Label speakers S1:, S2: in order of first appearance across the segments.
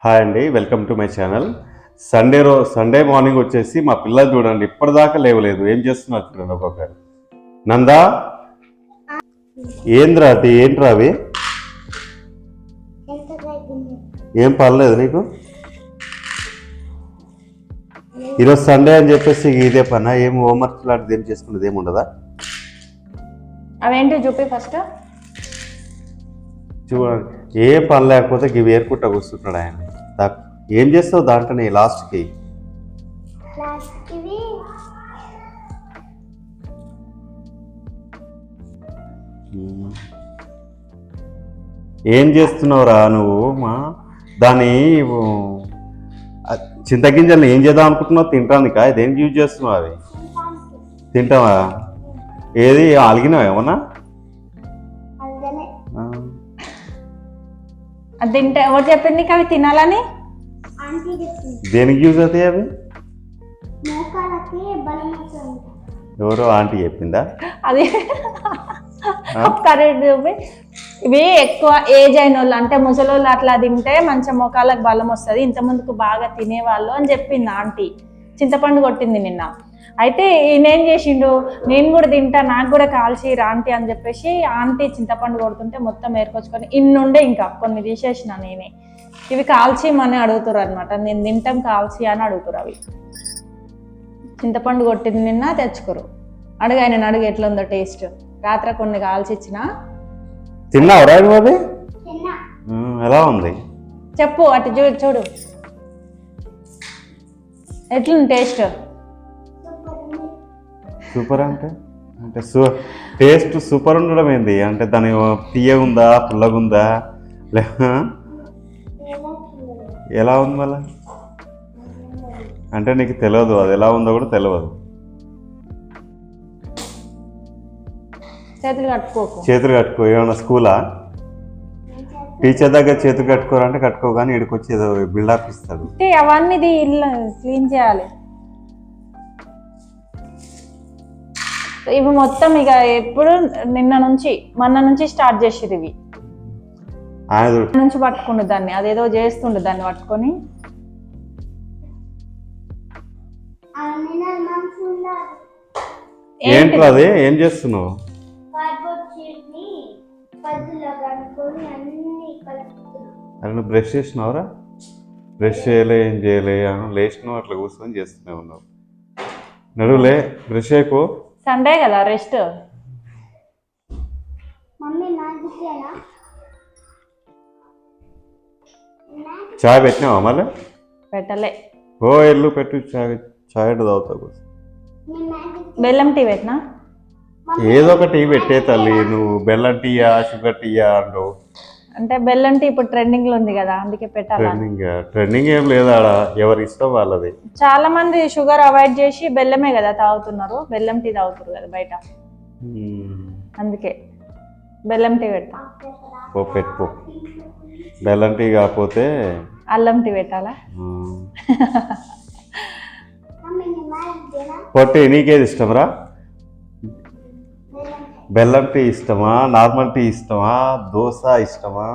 S1: Hi అండి, welcome to my channel. Sunday morning వచ్చేసి మా పిల్లలు చూడండి ఇప్పటిదాకా లేవలేదు. ఏం చేస్తున్నారు చూడండి ఒక్కొక్కరు. నందా, ఏంద్రా అది, ఏంట్రా అవి? ఏం పర్లేదు నీకు? ఈరోజు సండే అని చెప్పేసి ఇదే పనా? ఏం హోంవర్క్ లాంటిది ఏం చేసుకున్నది ఏమి ఉండదా?
S2: అవేంటి చూపి ఫస్ట్.
S1: చూడండి, ఏ పని లేకపోతే ఇవి ఏరుకుంటా కూర్చుంటాడు ఆయన. ఏం చేస్తావు దాంట్లోనే లాస్ట్కి? ఏం చేస్తున్నావురా నువ్వు? దాన్ని చింతగింజల్ని ఏం చేద్దాం అనుకుంటున్నావు? తింటానికా? దేనికి యూజ్ చేస్తున్నావు? అవి తింటావా? ఏది అలిగినావా ఏమన్నా?
S2: అది తింటే ఎవరు చెప్పింది నీకు అవి తినాలని?
S1: దేనికి యూజ్ అవుతాయి అవి? ఎవరో ఆంటీ చెప్పిందా?
S2: అది కరెక్ట్ చూపి. ఇవి ఎక్కువ ఏజ్ అయిన వాళ్ళు అంటే ముసలోళ్ళు అట్లా తింటే మంచి మోకాళ్ళకి బలం వస్తుంది, ఇంత ముందుకు బాగా తినేవాళ్ళు అని చెప్పింది ఆంటీ. చింతపండు కొట్టింది నిన్న. అయితే ఈయనేం చేసిండు, నేను కూడా తింటా, నాకు కూడా కాల్చి ఆంటీ అని చెప్పేసి ఆంటీ చింతపండు కొడుతుంటే మొత్తం ఏర్కొచ్చుకొని ఇన్నుండే, ఇంకా కొన్ని తీసేసిన నేనే. ఇవి కాల్చి మని అడుగుతారు అనమాట, నేను తింటాం కాల్చి అని అడుగుతారు. అవి చింతపండు కొట్టింది నిన్న తెచ్చుకోరు. అడుగు, ఆయన అడుగు ఎట్లుందో టేస్ట్. రాత్రి కొన్ని కాల్చి ఇచ్చిన.
S1: తిన్నావురా అది? ఎలా ఉంది
S2: చెప్పు, అటు చూడు చూడు ఎట్లుంది టేస్ట్.
S1: సూపర్ అంటే టేస్ట్ సూపర్ ఉండడం ఏంది అంటే దాని తీయగుందా పుల్లగుందా ఎలా ఉంది మళ్ళా? అంటే నీకు తెలియదు అది ఎలా ఉందో కూడా తెలియదు. చేతులు కట్టుకో. ఏమన్నా స్కూలా? టీచర్ దగ్గర చేతులు కట్టుకోరంటే కట్టుకో, కానీ ఇక్కడికి వచ్చి ఏదో బిల్డప్ ఇస్తాడు.
S2: అవన్నీ క్లీన్ చేయాలి. ఇవి మొత్తం ఇక ఎప్పుడు మొన్న నుంచి స్టార్ట్ చేసేది. ఇవి ఆయన నుంచి పట్టుకుండు దాన్ని, అదేదో చేస్తుండు దాన్ని పట్టుకొని.
S1: ఏంటి అది? ఏం చేస్తున్నావు? అరే నువ్వు బ్రష్ చేసినావురా? బ్రష్ చేయలే, ఏం చేయలే, లేచినావు అట్లా కూర్చొని చేస్తూనే ఉన్నావు. నడువులే, బ్రష్ అయిపో.
S2: సండే కదా, రెస్ట్.
S1: చాయ్ పెట్టినావా మళ్ళీ?
S2: పెట్టలే.
S1: ఓ ఎల్లు పెట్టు, చాయ్ తాగుతావు.
S2: బెల్లం టీ పెట్టినా?
S1: ఏదో ఒక టీ పెట్టే తల్లి. నువ్వు బెల్లం టీయా షుగర్ టీయా అంటావు.
S2: అంటే బెల్లం టీ ఇప్పుడు ట్రెండింగ్ లో ఉంది కదా, అందుకే పెట్టాలి.
S1: ట్రెండింగ్ ఏం లేదు ఆడ, ఎవరి ఇష్టం వాళ్ళది.
S2: చాలా మంది షుగర్ అవాయిడ్ చేసి బెల్లమే కదా తాగుతున్నారు, బెల్లం టీ తాగుతారు కదా బయట, అందుకే బెల్లం టీ పెడతా.
S1: పెట్టు. బెల్లం టీ కాకపోతే
S2: అల్లం టీ పెట్టాలా?
S1: పొట్టి నీకేది ఇష్టంరా? బెల్లం టీ ఇష్టమా, నార్మల్ టీ ఇష్టమా, దోశ ఇష్టమా,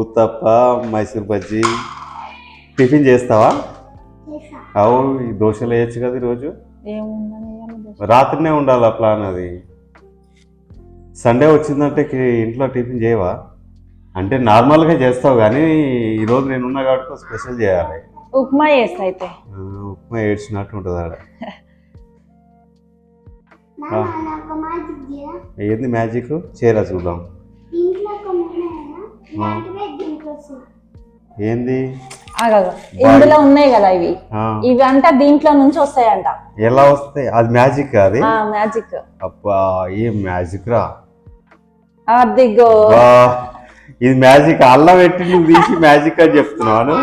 S1: ఉత్తప్ప, మైసూర్ బజ్జీ? టిఫిన్ చేస్తావా? అవు, ఈ దోశలు వేయచ్చు కదా ఈరోజు. రాత్రినే ఉండాలి ఆ ప్లాన్. అది సండే వచ్చిందంటే ఇంట్లో టిఫిన్ చేయవా? అంటే నార్మల్గా చేస్తావు, కానీ ఈరోజు నేనున్నా కాబట్టి స్పెషల్ చేయాలి.
S2: ఉప్మా చేస్తా. అయితే
S1: ఉప్మా ఏడ్చినట్టు ఉంటుంది ఆడ. ఏంది మ్యాజిక్? చేరా చూద్దాం. ఏంది?
S2: ఇందులో ఉన్నాయి కదా ఇవి, ఇవి అంట దీంట్లో నుంచి వస్తాయంట.
S1: ఎలా వస్తాయి? అది మ్యాజిక్? అది
S2: మ్యాజిక్.
S1: అబ్బా, ఏం మ్యాజిక్ రా!
S2: అదిగో
S1: ఇది మ్యాజిక్. అల్లం పెట్టి నువ్వు తీసి మ్యాజిక్ అని చెప్తున్నావు.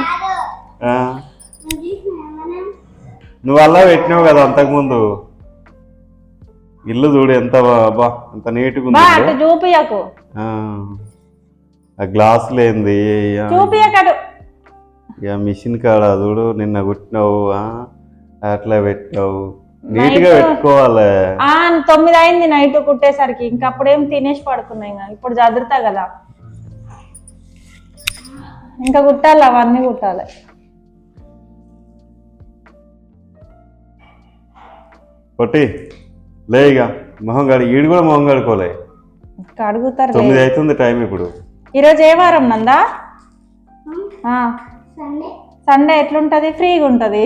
S1: నువ్వు అల్లం పెట్టినావు కదా అంతకుముందు. ఇల్లు చూడు ఎంత అంత నీట్గా ఉంది.
S2: చూపియకు.
S1: ఆ గ్లాసులు ఏంది? మిషన్ కాడ చూడు, నిన్న కుట్టినావు, అట్లా పెట్టినావు. నీట్ గా పెట్టుకోవాలి.
S2: 9 అయింది నైట్ కుట్టేసరికి, ఇంకప్పుడేం తినేసి పడుకున్నాయి. ఇప్పుడు చదువుతా కదా. ఇంకా కుట్టాలి, అవన్నీ కుట్టాలి.
S1: పొట్టి లే ఇక మొహం గడి ఈడు కూడా మొహం కడుకోలే.
S2: అడుగుతారు
S1: 9 అవుతుంది టైం ఇప్పుడు.
S2: ఈరోజు ఏ వారం నందా? సండే ఎట్లుంటది? ఫ్రీగా ఉంటది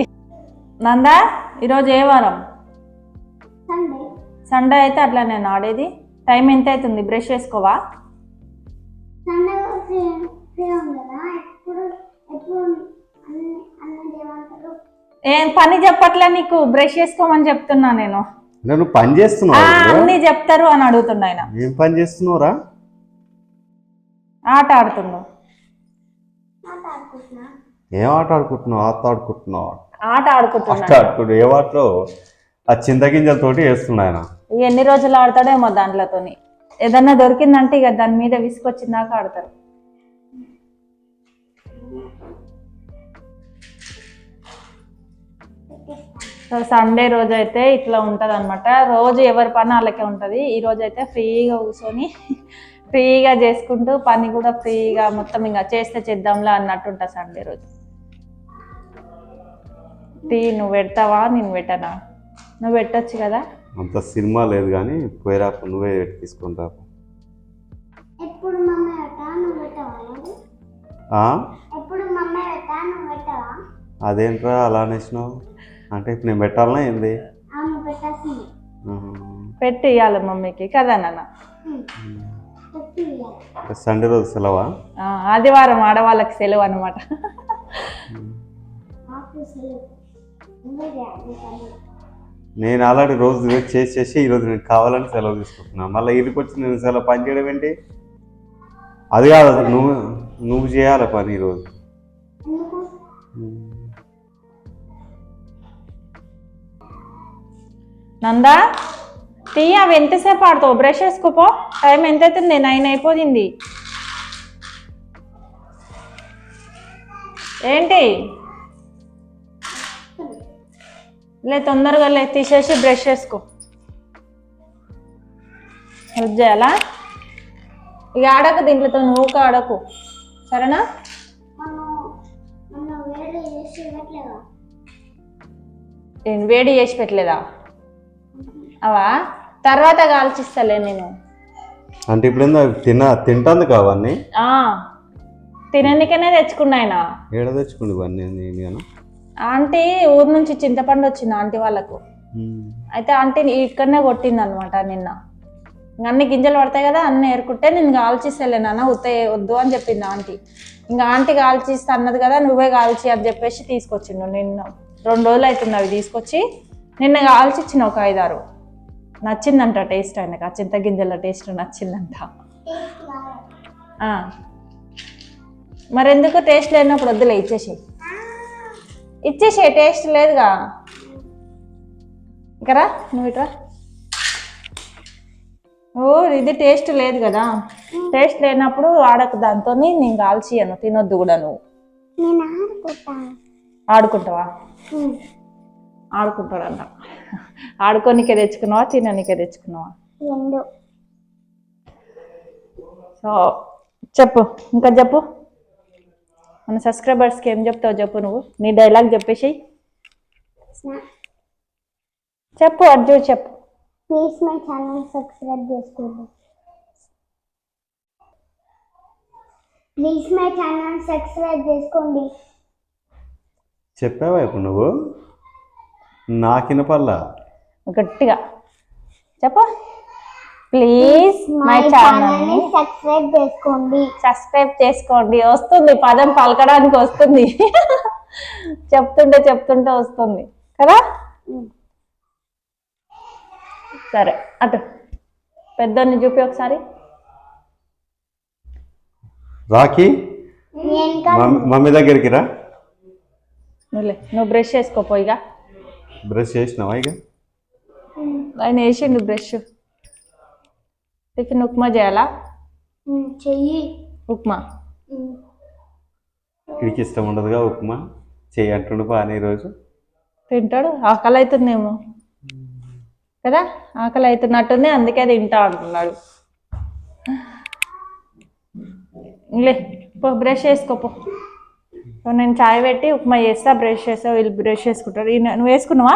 S2: నందా. ఈరోజు ఏ వారం? సండే అయితే అట్లా నేను ఆడేది. టైం ఎంత అవుతుంది? బ్రష్ చేసుకోవా? ఏం పని చెప్పట్లే నీకు? బ్రష్ చేసుకోమని చెప్తున్నా నేను.
S1: నువ్వు పని చేస్తున్నావు?
S2: అన్ని చెప్తారు అని అడుగుతున్నా ఆయన.
S1: ఏం పని చేస్తున్నావురా?
S2: ఆట ఆడుతున్నావు.
S1: ఏం ఆట ఆడుకుంటున్నావు?
S2: ఆట ఆడుకుంటున్నా.
S1: ఏ ఆటలో? ఆ చింతగింజలతోటి వేస్తున్నా ఆయన.
S2: ఎన్ని రోజులు ఆడతాడేమో దాంట్లతోని. ఏదన్నా దొరికిందంటే ఇక దాని మీద విసుకొచ్చిందాక ఆడతారు. సో సండే రోజు అయితే ఇట్లా ఉంటుంది అనమాట. రోజు ఎవరి పని వాళ్ళకే ఉంటుంది. ఈ రోజు అయితే ఫ్రీగా కూర్చొని ఫ్రీగా చేసుకుంటూ పని కూడా ఫ్రీగా మొత్తం ఇంకా చేస్తే చేద్దాంలా అన్నట్టు ఉంటుంది సండే రోజు. టీ నువ్వు పెడతావా నేను పెట్టనా? నువ్వు పెట్టచ్చు కదా.
S1: అంత సినిమా లేదు కానీ పోయిరాకు, నువ్వే తీసుకుంటా. అదేంట్రా అలా అనేసినావు? అంటే ఇప్పుడు నేను పెట్టాలనా ఏంది?
S2: పెట్టి ఇవ్వాలి మమ్మీకి కదా నాన్న.
S1: సండే రోజు సెలవా?
S2: ఆదివారం ఆడవాళ్ళకి సెలవు అనమాట.
S1: నేను ఆల్రెడీ రోజు వెయిట్ చేసి ఈరోజు నేను కావాలని సెలవు తీసుకుంటున్నా. మళ్ళీ ఇంటికి వచ్చి నేను సెలవు పని చేయడం ఏంటి? అది కాదు, నువ్వు చేయాలి పని ఈరోజు.
S2: నందా టీ అవి ఎంతసేపు ఆడుతావు? బ్రష్ వేసుకోపో. టైం ఎంత అవుతుంది? 9 అయిపోయింది. ఏంటి లే, తొందరగా లే, తీసేసి బ్రష్ వేసుకో. హెల్ప్ చేయాలా? ఇక ఆడకు, దీంట్లో నువ్వు ఆడకు, సరేనా? వేడి చేసి పెట్టలేదా? అవా తర్వాత కాల్చిస్తలే నేను.
S1: అంటే ఇప్పుడు తింటాంది కావన్నీ
S2: తినేందుకనే తెచ్చుకున్నా. ఆయన
S1: ఏడ తెచ్చుకుంది ఇవన్నీ?
S2: ఆంటీ ఊరు నుంచి చింతపండు వచ్చింది ఆంటీ వాళ్ళకు. అయితే ఆంటీ ఇక్కడనే కొట్టింది అనమాట నిన్న. అన్ని గింజలు పడతాయి కదా, అన్ని ఏరుకుంటే నేను కాల్చిస్తలే నాన్న, వద్దు అని చెప్పింది ఆంటీ. ఇంకా ఆంటీ కాల్చిస్తా అన్నది కదా, నువ్వే కాల్చి అని చెప్పేసి తీసుకొచ్చిండు. నిన్న 2 రోజులు అవుతుంది అవి తీసుకొచ్చి. నిన్న కాల్చి ఇచ్చిన ఒక 5-6. నచ్చిందంట టేస్ట్. ఆయనకు ఆ చింతగింజల టేస్ట్ నచ్చిందంట. మరెందుకు టేస్ట్ లేనప్పుడు వద్దులే, ఇచ్చేసే టేస్ట్ లేదుగా. ఇకరా నువ్వు ఇట్రా. ఇది టేస్ట్ లేదు కదా, టేస్ట్ లేనప్పుడు ఆడకు, దాంతో నేను కాల్చియను, తినొద్దు కూడా. నువ్వు ఆడుకుంటావా? ఆడుకుంటాడంట. ఆడుకోనికే తెచ్చుకున్నావా, తిననికే తెచ్చుకున్నావా? సో చెప్పు, ఇంకా చెప్పు. మన సబ్స్క్రైబర్స్కి ఏం చెప్తావు చెప్పు. నువ్వు నీ డైలాగ్ చెప్పేసి చెప్పు. అర్జున్ చెప్పు.
S3: ప్లీజ్ మై ఛానల్ సబ్స్క్రైబ్ చేసుకోండి. ప్లీజ్ మై ఛానల్ సబ్స్క్రైబ్ చేసుకోండి.
S1: చెప్పావా ఇప్పుడు నువ్వు? నాకినపల్లా
S2: గట్టిగా చెప్పు. ప్లీజ్ మై ఛానల్
S3: సబ్స్క్రైబ్ చేసుకోండి.
S2: సబ్స్క్రైబ్ చేసుకోండి. వస్తుంది, పదం పలకడానికి వస్తుంది. చెప్తుంటే వస్తుంది కదా. సరే, అటు పెద్దోన్ని చూపి ఒకసారి.
S1: రాఖీ మమ్మీ దగ్గరికి రా.
S2: నువ్వు బ్రష్ చేసుకోపోయిగా.
S1: బ్రష్ చేసినావా? ఇక
S2: ఆయన వేసిండు బ్రష్. టిఫిన్ ఉప్మా చేయాలా?
S3: చెయ్యి.
S2: ఉప్మా
S1: వీడికి ఇష్టం ఉండదుగా ఉప్మా. చెయ్యి అంటుండు బాగానే. ఈరోజు
S2: తింటాడు. ఆకలి అవుతుందేమో కదా, ఆకలి అవుతున్నట్టుంది, అందుకే తింటా అంటున్నాడు. లే పో, బ్రష్ చేసుకోపో. సో నేను చాయ్ పెట్టి ఉప్మా చేస్తా, బ్రష్ చేస్తా, వీళ్ళు బ్రష్ చేసుకుంటారు. నువ్వు వేసుకున్నావా?